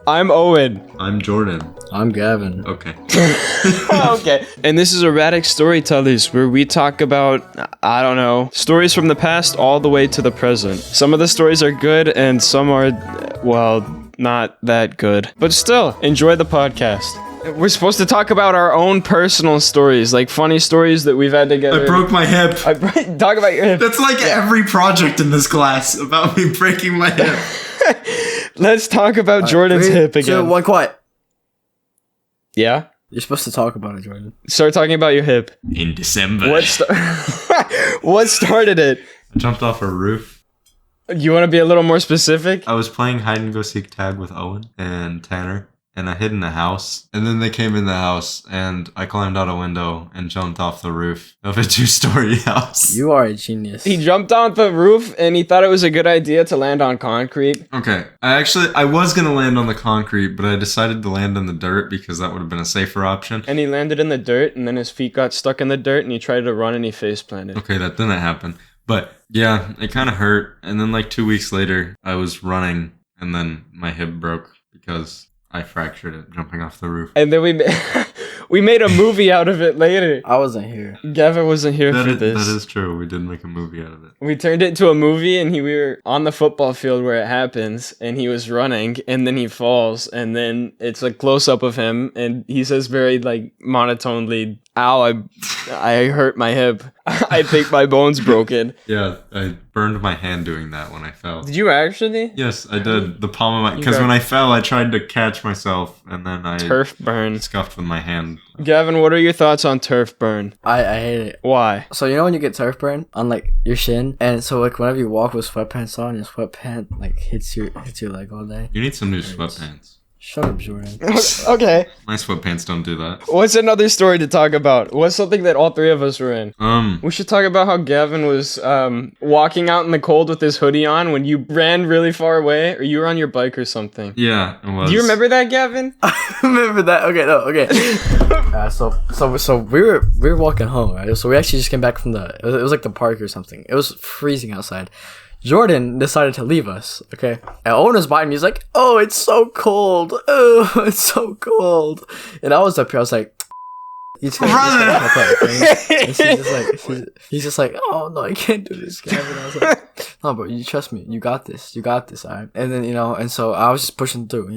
I'm Owen. I'm Jordan. I'm Gavin. Okay. Okay. And this is Erratic Storytellers, where we talk about, I don't know, stories from the past all the way to the present. Some of the stories are good and some are, well, not that good. But still, enjoy the podcast. We're supposed to talk about our own personal stories, like funny stories that we've had together. I broke my hip. Talk about your hip. That's like every project in this class about me breaking my hip. Let's talk about Jordan's hip again. 2, 1, quiet. Yeah? You're supposed to talk about it, Jordan. Start talking about your hip. In December. What started it? I jumped off a roof. You want to be a little more specific? I was playing hide and go seek tag with Owen and Tanner. And I hid in the house. And then they came in the house. And I climbed out a window and jumped off the roof of a 2-story house. You are a genius. He jumped on the roof and he thought it was a good idea to land on concrete. Okay. I was going to land on the concrete, but I decided to land in the dirt because that would have been a safer option. And he landed in the dirt and then his feet got stuck in the dirt and he tried to run and he face planted. Okay, that didn't happen. But yeah, it kind of hurt. And then like 2 weeks later, I was running and then my hip broke because I fractured it jumping off the roof. And then we made a movie out of it later. I wasn't here. Gavin wasn't here for this. That is true. We did make a movie out of it. We turned it into a movie and we were on the football field where it happens and he was running and then he falls and then it's a close-up of him and he says very like monotonely, "Ow, I hurt my hip. I think my bone's broken." Yeah, I burned my hand doing that when I fell. Did you actually? Yes, I did. The palm of my... Because when I fell, I tried to catch myself and then I... Turf burn. Scuffed with my hand. Gavin, what are your thoughts on turf burn? I hate it. Why? So you know when you get turf burn on like your shin, and so like whenever you walk with sweatpants on, your sweatpant like hits your leg all day. You need some new sweatpants. Shut up, Jordan. Okay. My sweatpants don't do that. What's another story to talk about? What's something that all three of us were in? We should talk about how Gavin was walking out in the cold with his hoodie on when you ran really far away, or you were on your bike or something. Yeah, it was. Do you remember that, Gavin? I remember that. Okay, no, okay. So we were walking home, right? So we actually just came back from it was like the park or something. It was freezing outside. Jordan decided to leave us, okay? And Owen was by me, he's like, "Oh, it's so cold. Oh, it's so cold." And I was up here, I was like, he's just like, "Oh no, I can't do this, Gavin." I was like, "No, bro, you trust me. You got this, alright?" And then and so I was just pushing through.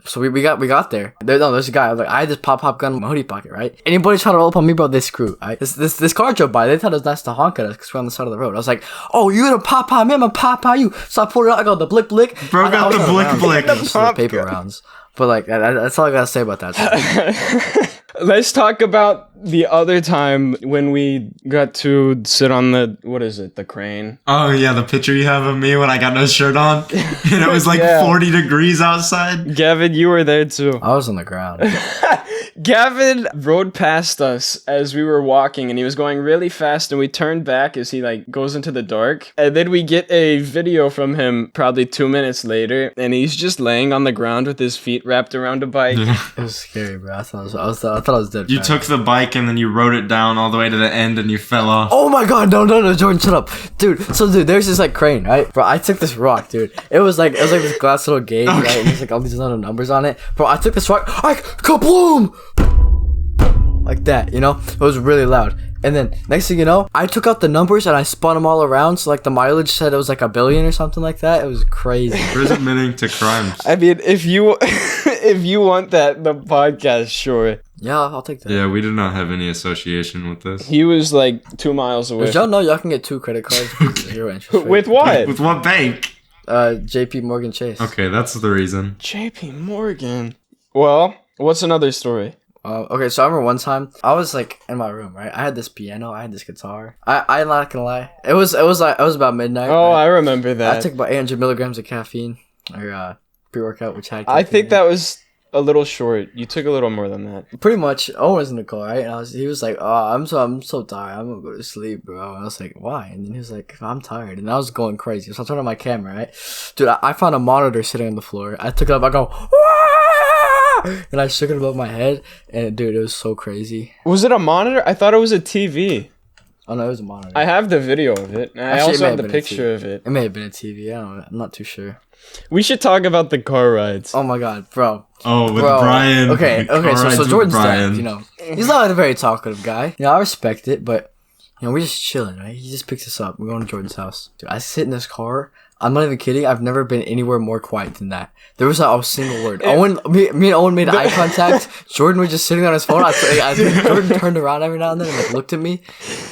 So we got there. There's a guy. I was like, I had this pop gun in my hoodie pocket, right? Anybody try to roll up on me, bro? They screw. Right? This car drove by. They thought it was nice to honk at us because we're on the side of the road. I was like, "Oh, you gonna pop me? I'm gonna pop you." So I pulled it out. I go the blick. Bro got the blick. The paper rounds. But like that's all I gotta say about that. Let's talk about the other time when we got to sit on the crane. Oh yeah, the picture you have of me when I got no shirt on. And it was like 40 degrees outside. Gavin, you were there too. I was on the ground. Gavin rode past us as we were walking and he was going really fast and we turned back as he like goes into the dark. And then we get a video from him probably 2 minutes later and he's just laying on the ground with his feet wrapped around a bike. Yeah. It was scary, bro. I thought I was dead. You took the bike and then you rode it down all the way to the end and you fell off. Oh my god, no, Jordan, shut up. Dude, there's this like crane, right? Bro, I took this rock, dude. It was like this glass little gauge, right? And there's like all these little numbers on it. Bro, I took this rock, kabloom! Like that, It was really loud. And then next thing you know, I took out the numbers and I spun them all around. So like the mileage said it was like 1 billion or something like that. It was crazy. Prison admitting to crimes. I mean, if you want that, the podcast, sure. Yeah, I'll take that. Yeah, we did not have any association with this. He was like 2 miles away. Did y'all know y'all can get 2 credit cards with 0 interest rate? With what? With what bank? JP Morgan Chase. Okay, that's the reason. JP Morgan. Well, what's another story? Okay, so I remember one time I was like in my room, right? I had this piano, I had this guitar. I'm not gonna lie, it was about midnight. Oh, right? I remember that. I took about 800 milligrams of caffeine or pre-workout, which had. I think that was a little short. You took a little more than that. Pretty much. Owen was in the car, right? And he was like, "Oh, I'm so tired. I'm gonna go to sleep, bro." And I was like, "Why?" And then he was like, "I'm tired." And I was going crazy, so I turned on my camera, right? Dude, I found a monitor sitting on the floor. I took it up. I go, "Wah!" And I shook it above my head, and dude, it was so crazy. Was it a monitor? I thought it was a TV. Oh no, it was a monitor. I have the video of it. And I Actually, it also may have the have been a picture of it. It may have been a TV. I don't know. I'm not too sure. We should talk about the car rides. Oh my god, bro. Oh, with Bro. Brian. Okay. Car So rides with Jordan's Brian. dad. You know, he's not a very talkative guy. You know, I respect it, but you know, we're just chilling, right? He just picks us up. We're going to Jordan's house. Dude, I sit in this car. I'm not even kidding. I've never been anywhere more quiet than that. There was not a single word. Me and Owen made eye contact. Jordan was just sitting on his phone. I think Jordan turned around every now and then and like looked at me,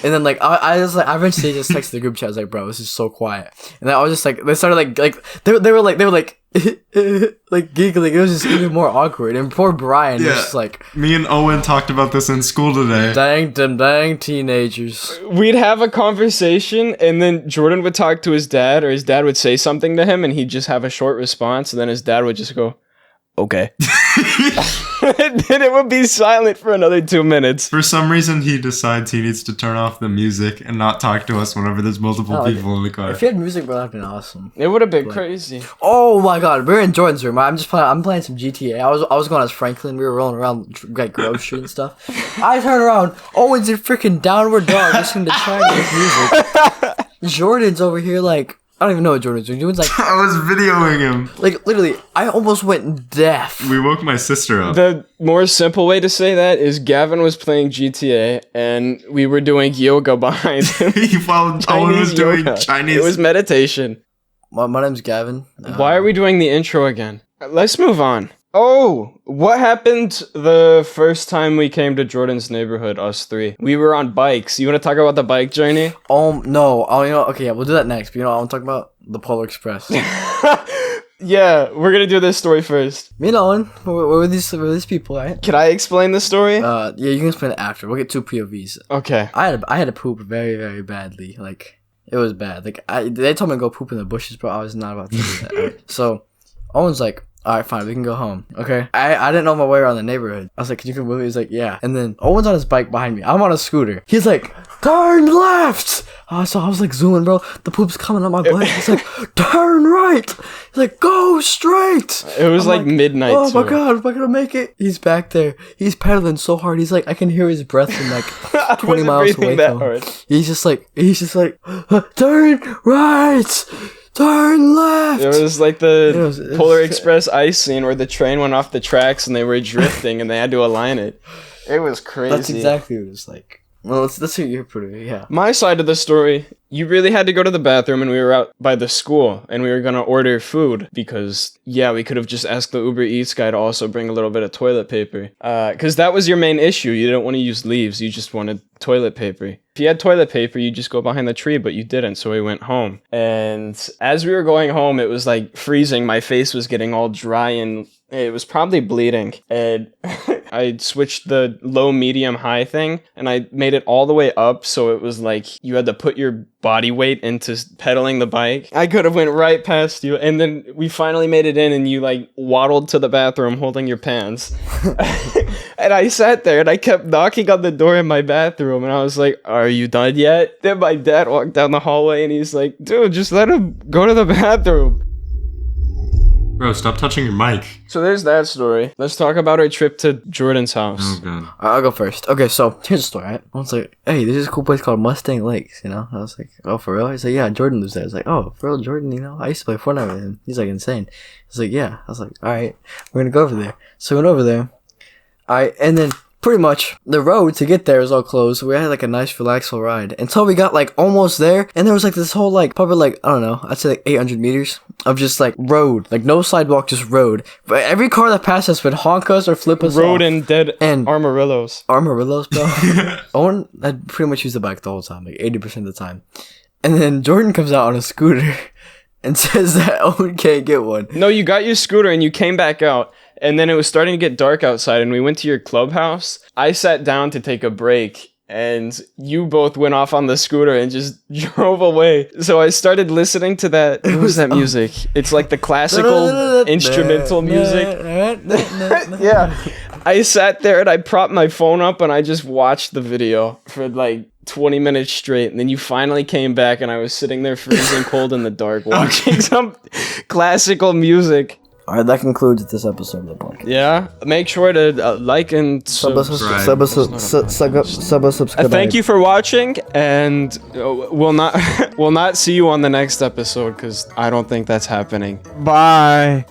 and then like I was like, I eventually just texted the group chat. I was like, bro, this is so quiet. And then I was just like, they started like they were like like giggling. It was just even more awkward. And poor Brian was just like, me and Owen talked about this in school today. dang teenagers. We'd have a conversation, and then Jordan would talk to his dad, or his dad would say something to him, and he'd just have a short response, and then his dad would just go, okay. And then it would be silent for another 2 minutes. For some reason, he decides he needs to turn off the music and not talk to us whenever there's multiple people in the car. If you had music, bro, that'd been awesome. It would have been crazy. Oh my god, we're in Jordan's room. I'm playing some GTA. I was going as Franklin. We were rolling around like Grove Street and stuff. I turn around. Owen's in freaking Downward Dog listening to Chinese music. Jordan's over here like, I don't even know what Jordan's doing. Jordan's like, I was videoing him. like literally, I almost went deaf. We woke my sister up. The more simple way to say that is Gavin was playing GTA, and we were doing yoga behind him. While Owen was doing yoga. Chinese. It was meditation. My name's Gavin. Why are we doing the intro again? Let's move on. Oh, what happened the first time we came to Jordan's neighborhood, us three? We were on bikes. You want to talk about the bike journey? No. Oh, you know. Okay, yeah, we'll do that next. But you know, what I want to talk about the Polar Express. Yeah, we're gonna do this story first. Me and Owen, where were these people, right? Can I explain the story? Yeah, you can explain it after. We'll get two POVs. Okay. I had to poop very, very badly. Like, it was bad. Like, they told me to go poop in the bushes, but I was not about to do that. Right? So, Owen's like, alright, fine, we can go home. Okay. I didn't know my way around the neighborhood. I was like, can you come with me? He's like, yeah. And then Owen's on his bike behind me. I'm on a scooter. He's like, turn left! So I was like zooming, bro. The poop's coming on my butt. He's like, turn right! He's like, go straight! It was like midnight. Oh my too. god, am I gonna make it? He's back there. He's pedaling so hard. He's like, I can hear his breath from like 20 miles away from him. He's just like, turn right! Turn left! It was like the Polar Express ice scene where the train went off the tracks and they were drifting and they had to align it. It was crazy. That's exactly what it was like. Well, let's hear your part of it, yeah. My side of the story, you really had to go to the bathroom and we were out by the school and we were going to order food because, yeah, we could have just asked the Uber Eats guy to also bring a little bit of toilet paper. Because that was your main issue. You didn't want to use leaves. You just wanted toilet paper. If you had toilet paper, you just go behind the tree, but you didn't, so we went home. And as we were going home, it was like freezing. My face was getting all dry and it was probably bleeding. And I switched the low, medium, high thing, and I made it all the way up, so it was like you had to put your body weight into pedaling the bike. I could have went right past you, and then we finally made it in, and you like waddled to the bathroom holding your pants. And I sat there, and I kept knocking on the door in my bathroom, and I was like, are you done yet? Then my dad walked down the hallway, and he's like, dude, just let him go to the bathroom. Bro, stop touching your mic. So there's that story. Let's talk about our trip to Jordan's house. Oh, God. I'll go first. Okay, so here's the story, right? I was like, hey, there's this cool place called Mustang Lakes, you know? I was like, oh, for real? He's like, yeah, Jordan lives there. I was like, oh, for real, Jordan, you know? I used to play Fortnite with him. He's like, insane. He's like, yeah. I was like, alright, we're gonna go over there. So we went over there. Alright, and then pretty much the road to get there is all closed. So we had like a nice relaxful ride until we got like almost there, and there was like this whole like probably like, I don't know, I'd say like 800 meters of just like road, like no sidewalk, just road. But every car that passed us would honk us or flip us Road off. and dead And armadillos. Armadillos, bro. Owen had pretty much used the bike the whole time, like 80% of the time. And then Jordan comes out on a scooter and says that Owen can't get one. No, you got your scooter and you came back out. And then it was starting to get dark outside and we went to your clubhouse. I sat down to take a break and you both went off on the scooter and just drove away. So I started listening to that. What was that music? It's like the classical instrumental music. Yeah. I sat there and I propped my phone up and I just watched the video for like 20 minutes straight, and then you finally came back and I was sitting there freezing cold in the dark watching some classical music. All right, that concludes this episode of the podcast. Yeah, make sure to like and Subscribe. thank you for watching, and we'll not see you on the next episode because I don't think that's happening. Bye.